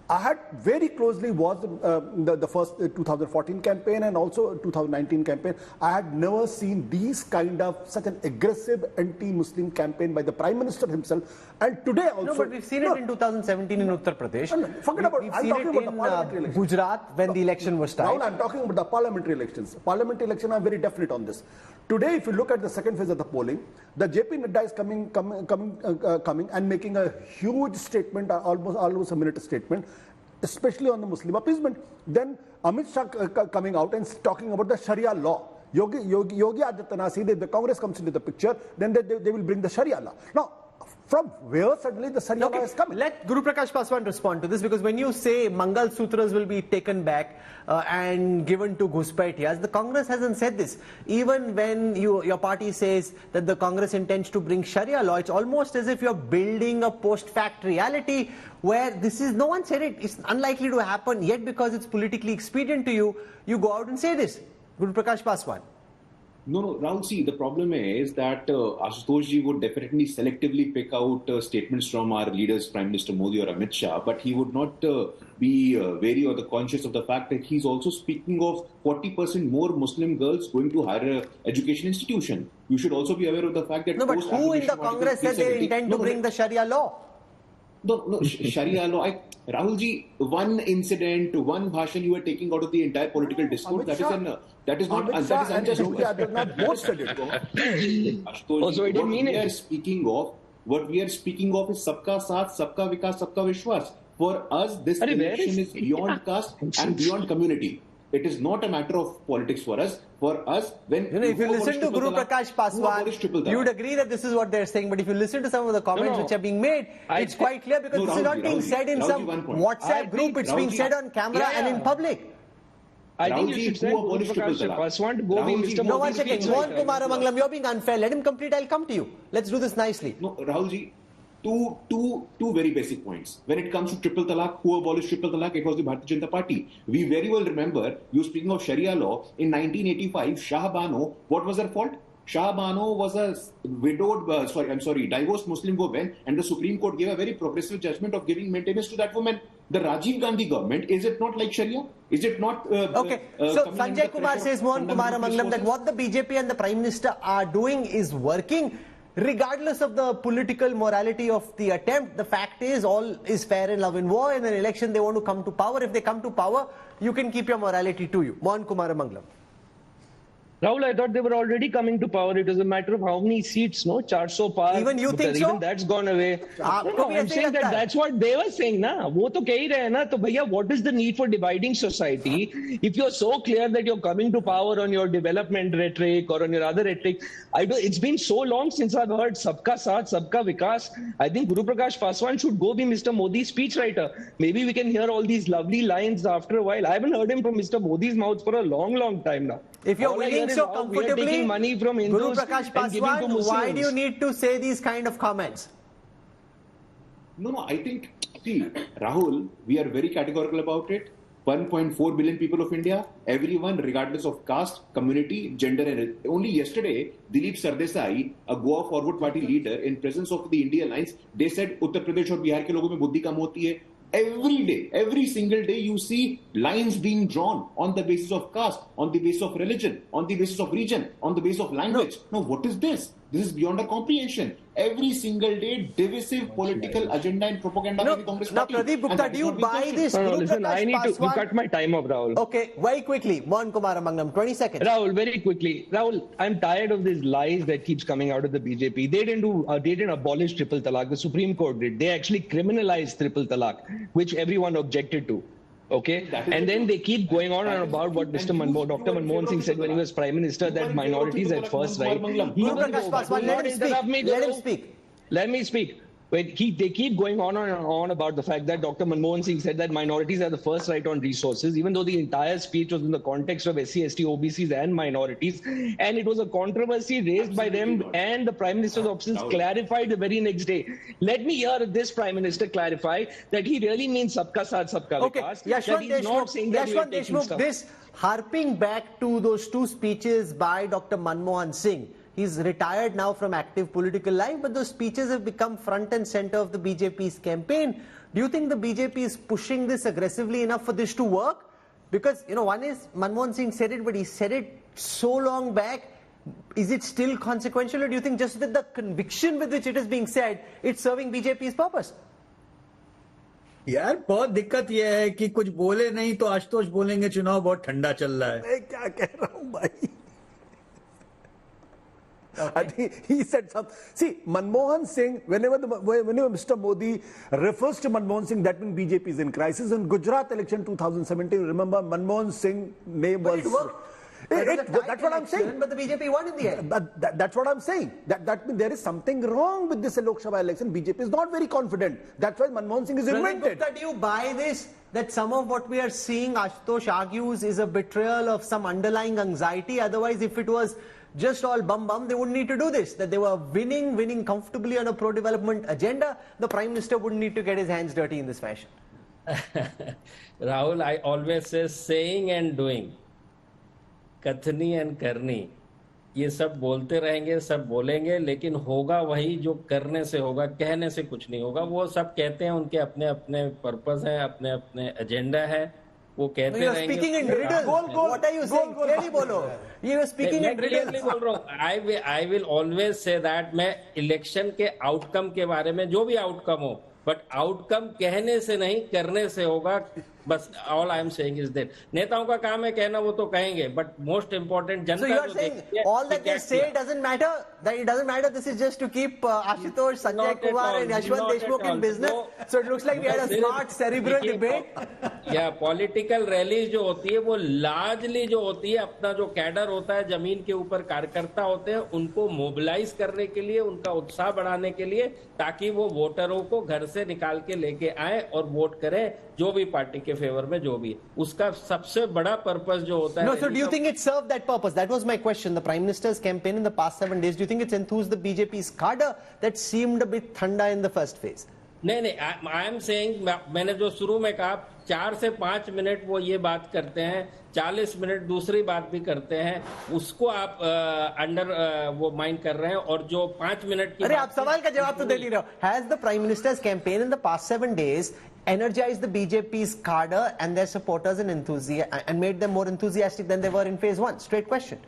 I had very closely watched the first 2014 campaign and also 2019 campaign. I had never seen these kind of such an aggressive anti-Muslim campaign by the Prime Minister himself. And today also. No, but we've seen it in 2017 in Uttar Pradesh. Forget about. We've I'm seen talking it about the parliamentary in elections. Gujarat when the election was tied. Now I'm talking about the parliamentary elections. Parliamentary election, I'm very definite on this. Today, if you look at the second phase of the polling, the JP Nadda is coming and making a huge statement, almost a minute statement, especially on the Muslim appeasement. Then Amit Shah coming out and talking about the Sharia law. Yogi Adityanath, if the Congress comes into the picture, then they will bring the Sharia law. Now, from where suddenly the Sharia law is coming? Let Guru Prakash Paswan respond to this, because when you say Mangal Sutras will be taken back and given to Ghuspaitias, the Congress hasn't said this. Even when your party says that the Congress intends to bring Sharia law, it's almost as if you're building a post-fact reality where this is, no one said it, it's unlikely to happen, yet because it's politically expedient to you, you go out and say this. Guru Prakash Paswan. No, Rahul, see, the problem is that Ashutosh ji would definitely selectively pick out statements from our leaders, Prime Minister Modi or Amit Shah, but he would not be wary or conscious of the fact that he's also speaking of 40% more Muslim girls going to higher education institution. You should also be aware of the fact that... No, but who in the Congress said they intend to bring the Sharia law? No, Sharia law. Rahul ji, one incident, one bhashan you are taking out of the entire political discourse, that is unjust. What we are speaking of is sabka saath, sabka vikas, sabka vishwas. For us, this election is beyond caste and beyond community. It is not a matter of politics for us. For us, when if you listen to Guru Prakash Paswan, you would agree that this is what they're saying. But if you listen to some of the comments which are being made, it's quite clear, because this is not being said in some WhatsApp group. It's being said on camera and in public. I think you should send Guru Prakash Paswan to go be Mr. Modi's No, 1 second. Mohan Kumar Manglam, you're being unfair. Let him complete. I'll come to you. Let's do this nicely. No, Rahul ji. Two very basic points. When it comes to triple talaq, who abolished triple talaq? It was the Bharatiya Janata Party. We very well remember, you speaking of Sharia law, in 1985, Shah Bano, what was her fault? Shah Bano was a divorced Muslim woman, and the Supreme Court gave a very progressive judgment of giving maintenance to that woman. The Rajiv Gandhi government, is it not like Sharia? Is it not... okay, so Sanjay Kumar says, Mohan Kumar Manglam, that what the BJP and the Prime Minister are doing is working. Regardless of the political morality of the attempt, the fact is all is fair in love and war. In an election, they want to come to power. If they come to power, you can keep your morality to you. Mohan Kumar Manglam. Rahul, I thought they were already coming to power. It was a matter of how many seats, no? 400 par. Even you think so? Even that's gone away. No, I'm saying that's what they were saying, na? वो तो कह ही रहे हैं ना? तो भैया, what is the need for dividing society? If you're so clear that you're coming to power on your development rhetoric or on your other rhetoric, it's been so long since I've heard sabka saath, sabka vikas. I think Guru Prakash Paswan should go be Mr. Modi's speechwriter. Maybe we can hear all these lovely lines after a while. I haven't heard him from Mr. Modi's mouth for a long, long time now. If you're winning so comfortably, money from Hindus, Guru Prakash Paswan, why do you need to say these kind of comments? No, I think, see, Rahul, we are very categorical about it. 1.4 billion people of India, everyone regardless of caste, community, gender and only yesterday, Dilip Sardesai, a Goa Forward Party leader, in presence of the India Alliance, they said Uttar Pradesh और बिहार के लोगों में बुद्धि कम होती है. Every day, every single day, you see lines being drawn on the basis of caste, on the basis of religion, on the basis of region, on the basis of language. No, what is this? This is beyond our comprehension. Every single day, divisive political agenda and propaganda by the Congress Party. Now, Pradeep Gupta, do you buy this? No, listen, I need to cut my time off, Rahul. Okay, very quickly. Mohan Kumar Amangam, 20 seconds. Rahul, very quickly. Rahul, I'm tired of these lies that keeps coming out of the BJP. They didn't abolish triple talaq. The Supreme Court did. They actually criminalized triple talaq, which everyone objected to. Okay, and then they keep going on and about what Dr. Manmohan Singh said when he was Prime Minister, that minorities had first right. Let him speak. Let me speak. They keep going on and on about the fact that Dr. Manmohan Singh said that minorities have the first right on resources, even though the entire speech was in the context of SC, ST, OBCs and minorities. And it was a controversy raised by them, and the Prime Minister's office clarified the very next day. Let me hear this Prime Minister clarify that he really means sabka saath, sabka vikas. Yashwant Deshmukh, this harping back to those two speeches by Dr. Manmohan Singh. He's retired now from active political life, but those speeches have become front and center of the BJP's campaign. Do you think the BJP is pushing this aggressively enough for this to work? Because, you know, one is Manmohan Singh said it, but he said it so long back. Is it still consequential, or do you think just with the conviction with which it is being said, it's serving BJP's purpose? यार बहुत दिक्कत यह है कि कुछ बोले नहीं तो आशुतोष बोलेंगे चुनाव बहुत ठंडा चल रहा है. मैं क्या कह रहा हूं भाई? Okay. I think he said something. See, Manmohan Singh, whenever Mr. Modi refers to Manmohan Singh, that means BJP is in crisis. In Gujarat election 2017, remember Manmohan Singh's name was... That's what I'm saying. But the BJP won in the end. That's what I'm saying. That means there is something wrong with this Lok Sabha election. BJP is not very confident. That's why Manmohan Singh is invented. Gupta, do you buy this? That some of what we are seeing, Ashutosh argues, is a betrayal of some underlying anxiety. Otherwise, if it was just all bum, they wouldn't need to do this. That they were winning comfortably on a pro-development agenda, the Prime Minister wouldn't need to get his hands dirty in this fashion. Rahul, I always say saying and doing, कथनी and करनी, ये सब बोलते रहेंगे, सब बोलेंगे, लेकिन होगा वही जो करने से होगा, कहने से कुछ नहीं होगा. वो सब कहते हैं, उनके अपने अपने पर्पस हैं, अपने अपने एजेंडा है, वो कहते रहेंगे. Speaking in riddles. What are you saying? Clearly बोलो. You are speaking in riddles. बोल रहा हूँ. I will always say that मैं इलेक्शन के आउटकम के बारे में, जो भी आउटकम हो, बट आउटकम कहने से नहीं, करने से होगा. बस all I am saying is that नेताओं का काम है कहना, वो तो कहेंगे, बट मोस्ट इंपोर्टेंट जनता जो देखती है, all that they say doesn't matter. That it doesn't matter. This is just to keep Ashutosh, Sanjay Kumar and Yashwant Deshmukh in business. So it looks like we had a smart cerebral debate. या political rally जो होती है वो largely जो होती है, अपना जो कैडर होता है, जमीन के ऊपर कार्यकर्ता होते हैं, उनको मोबिलाइज करने के लिए, उनका उत्साह बढ़ाने के लिए, ताकि वो वोटरों को घर से निकाल के लेके आए और वोट करें जो भी पार्टी के फेवर में जो भी. उसका सबसे बड़ा पर्पस जो होता है. No, so do you think it served that purpose? That was my question. The Prime Minister's campaign in the past 7 days, do you think it's enthused the BJP's cadre that seemed a bit thanda in the first phase? नहीं, I am saying, मैंने जो शुरू में कहा, 4 से 5 minute वो ये बात करते हैं, 40 मिनट दूसरी बात भी करते हैं, उसको आप वो माइंड कर रहे हैं, और जो 5 मिनट की... अरे आप सवाल का जवाब तो दे नहीं रहे हो. Has the Prime Minister's campaign in the past 7 days energized the BJP's cadre and their supporters and made them more enthusiastic than they were in phase 1? Straight question.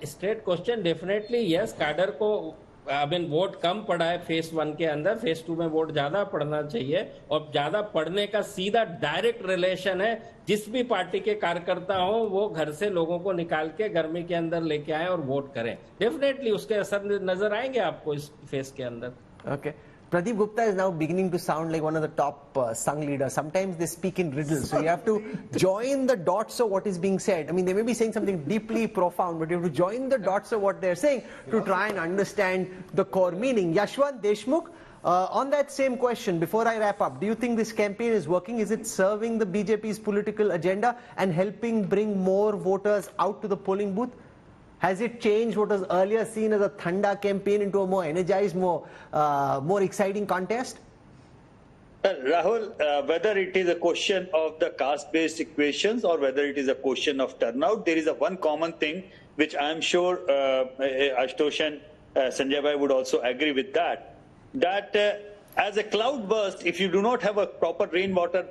Straight question, definitely yes. cadre को vote कम पड़ा है phase 1 के अंदर, phase 2 में vote ज्यादा पड़ना चाहिए, और ज्यादा पड़ने का सीधा डायरेक्ट रिलेशन है, जिस भी पार्टी के कार्यकर्ता हो वो घर से लोगों को निकाल के गर्मी के अंदर लेके आए और वोट करें. डेफिनेटली उसके असर नजर आएंगे आपको इस फेज के अंदर. Okay. Pradeep Gupta is now beginning to sound like one of the top Sangh leaders. Sometimes they speak in riddles, so you have to join the dots of what is being said. I mean, they may be saying something deeply profound, but you have to join the dots of what they're saying to try and understand the core meaning. Yashwant Deshmukh, on that same question, before I wrap up, do you think this campaign is working? Is it serving the BJP's political agenda and helping bring more voters out to the polling booth? Has it changed what was earlier seen as a thanda campaign into a more energized, more exciting contest? Rahul, whether it is a question of the caste-based equations or whether it is a question of turnout, there is a one common thing which I am sure Ashutosh and Sanjay Bhai would also agree with that as a cloud burst, if you do not have a proper rainwater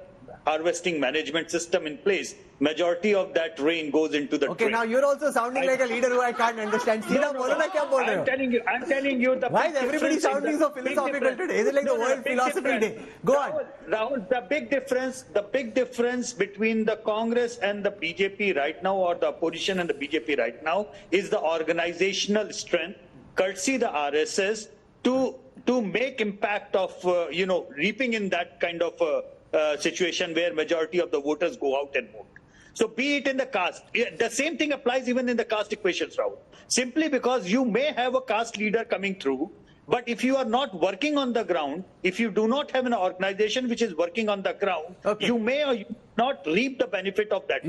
harvesting management system in place, majority of that rain goes into the drain. Now you're also sounding like a leader who I can't understand. I'm telling you the why is everybody sounding so philosophical today? Is it like the World Philosophy Day? Go on. Rahul, the big difference between the Congress and the BJP right now, or the opposition and the BJP right now, is the organizational strength, courtesy the RSS, to make impact of reaping in that kind of situation where majority of the voters go out and vote. So be it in the caste, the same thing applies even in the caste equations, Rahul. Simply because you may have a caste leader coming through, but if you are not working on the ground, if you do not have an organization which is working on the ground, you may or you not reap the benefit of that.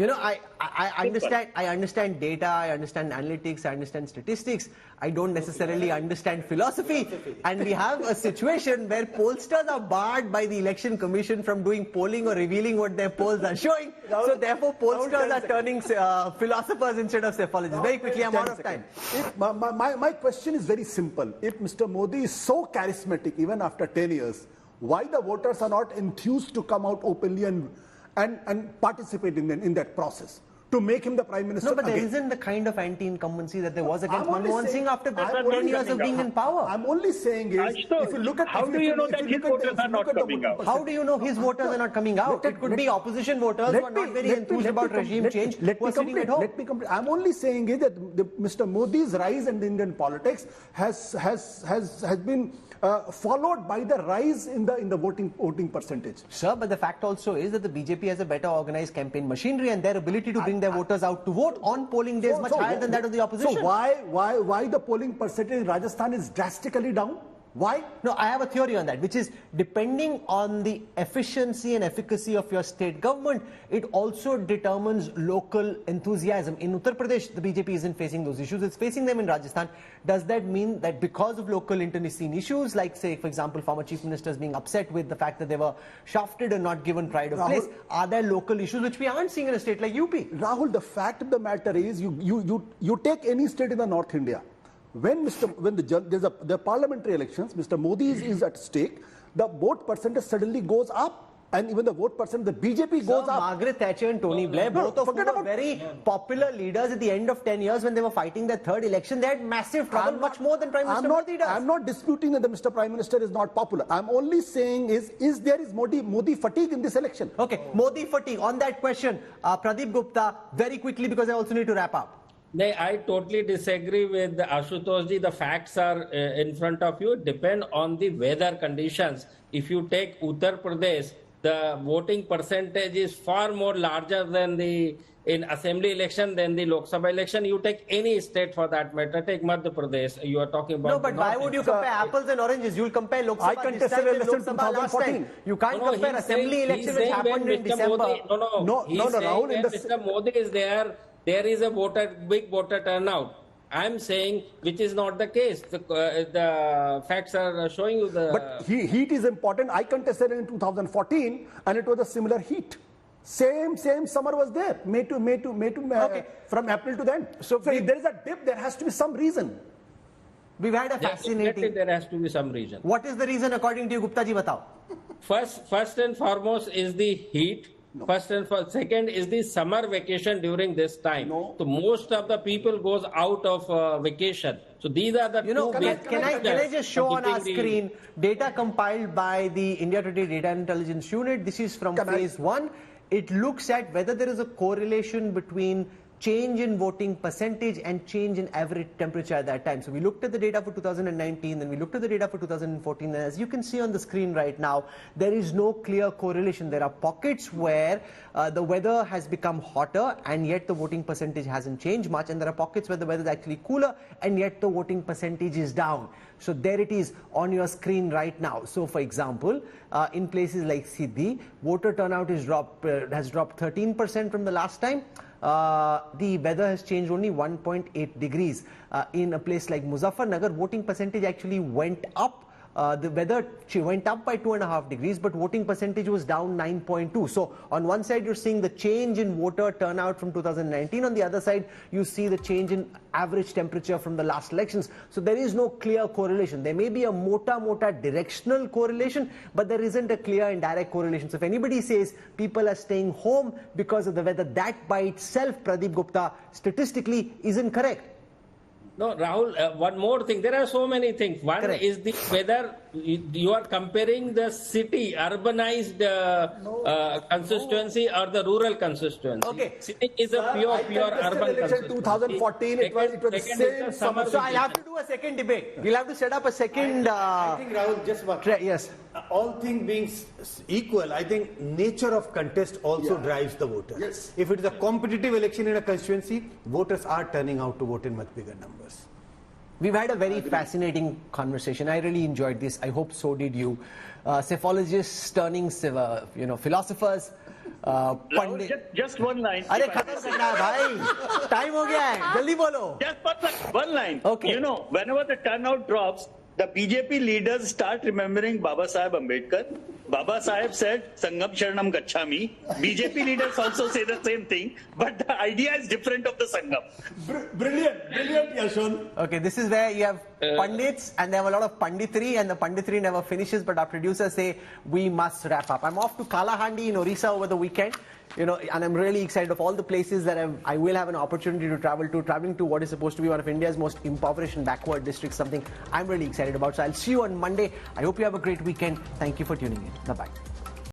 I understand data, I understand analytics, I understand statistics. I don't necessarily understand philosophy. And we have a situation where pollsters are barred by the Election Commission from doing polling or revealing what their polls are showing. So therefore, pollsters are turning philosophers instead of psephologists. Very quickly, I'm out of time. My question is very simple. If Mr. Modi is so charismatic, even after 10 years, why the voters are not enthused to come out openly and participate in that process to make him the Prime Minister? No, but there again? isn't the kind of anti-incumbency that there was against Manmohan Singh after 10 years of being in power. I'm only saying is, if you look at... How do you know that his voters are not coming out? How do you know his voters are not coming out? It could be opposition voters who are not very enthused about regime change who are sitting at home. I'm only saying is that Mr. Modi's rise in Indian politics has been followed by the rise in the voting percentage. Sir, but the fact also is that the BJP has a better organized campaign machinery, and their ability to bring their voters out to vote on polling days much higher than that of the opposition. So why the polling percentage in Rajasthan is drastically down? Why? No, I have a theory on that, which is depending on the efficiency and efficacy of your state government, it also determines local enthusiasm. In Uttar Pradesh, the BJP isn't facing those issues, it's facing them in Rajasthan. Does that mean that because of local internecine issues, like say, for example, former chief ministers being upset with the fact that they were shafted and not given pride of place, are there local issues which we aren't seeing in a state like UP? Rahul, the fact of the matter is, you take any state in the North India, when the parliamentary elections, Mr. Modi is at stake, the vote percentage suddenly goes up. And even the vote percent, the BJP goes up. Margaret Thatcher and Tony Blair, both of whom were very popular leaders at the end of 10 years when they were fighting their third election. They had massive trouble, much more than Prime Minister Modi does. I'm not disputing that the Mr. Prime Minister is not popular. I'm only saying is there Modi fatigue in this election? Okay, Modi fatigue. On that question, Pradeep Gupta, very quickly because I also need to wrap up. No, I totally disagree with Ashutosh ji. The facts are in front of you. Depend on the weather conditions. If you take Uttar Pradesh, the voting percentage is far more larger than in assembly election than the Lok Sabha election. You take any state for that matter. Take Madhya Pradesh. You are talking about. No, but why would you compare apples and oranges? You'll compare Lok Sabha this time with Lok Sabha last time. You can't compare assembly election which happened in December. Rahul, when Mr. Modi is there is a big voter turnout. I'm saying which is not the case. The facts are showing you the... But heat is important. I contested in 2014 and it was a similar heat. Same summer was there. May to from April to then. So if there is a dip, there has to be some reason. We've had a fascinating... There has to be some reason. What is the reason according to you, Gupta ji? Batao. First and foremost is the heat. No. Second is the summer vacation during this time. No. So most of the people goes out of vacation. So these are the can I just show on our screen data compiled by the India Today Data Intelligence Unit. This is from phase 1. It looks at whether there is a correlation between change in voting percentage and change in average temperature at that time. So we looked at the data for 2019, then we looked at the data for 2014, and as you can see on the screen right now, there is no clear correlation. There are pockets where the weather has become hotter and yet the voting percentage hasn't changed much, and there are pockets where the weather is actually cooler and yet the voting percentage is down. So there it is on your screen right now. So for example, in places like Siddhi, voter turnout has dropped 13% from the last time. The weather has changed only 1.8 degrees. In a place like Muzaffarnagar, voting percentage actually went up the weather went up by 2.5 degrees, but voting percentage was down 9.2. So on one side, you're seeing the change in voter turnout from 2019. On the other side, you see the change in average temperature from the last elections. So there is no clear correlation. There may be a mota directional correlation, but there isn't a clear indirect correlation. So if anybody says people are staying home because of the weather, that by itself, Pradeep Gupta, statistically isn't correct. No, Rahul, one more thing. There are so many things. One Correct. is whether you are comparing the city, urbanized constituency or the rural constituency. Okay. Sitting is a pure urban constituency. 2014, it was the same summer. So I'll have to do a second debate. We'll have to set up a second... I think, Rahul, just one. Yes. All things being equal, I think nature of contest also drives the voters. Yes. If it is a competitive election in a constituency, voters are turning out to vote in much bigger numbers. We've had a very fascinating conversation. I really enjoyed this. I hope so did you. Psephologists turning, philosophers. Just one line. अरे खत्म करना है भाई. Time हो गया है. जल्दी बोलो. Just one line. Okay. You know, whenever the turnout drops, the BJP leaders start remembering Baba Saheb Ambedkar. Baba Saheb said, Sangam Sharanam Gacchami. BJP leaders also say the same thing, but the idea is different of the Sangam. Brilliant, Yashwan. Okay, this is where you have pundits and they have a lot of panditri and the panditri never finishes, but our producers say we must wrap up. I'm off to Kalahandi in Orissa over the weekend. And I'm really excited of all the places that I will have an opportunity to traveling to what is supposed to be one of India's most impoverished and backward districts, something I'm really excited about. So I'll see you on Monday. I hope you have a great weekend. Thank you for tuning in. Bye-bye.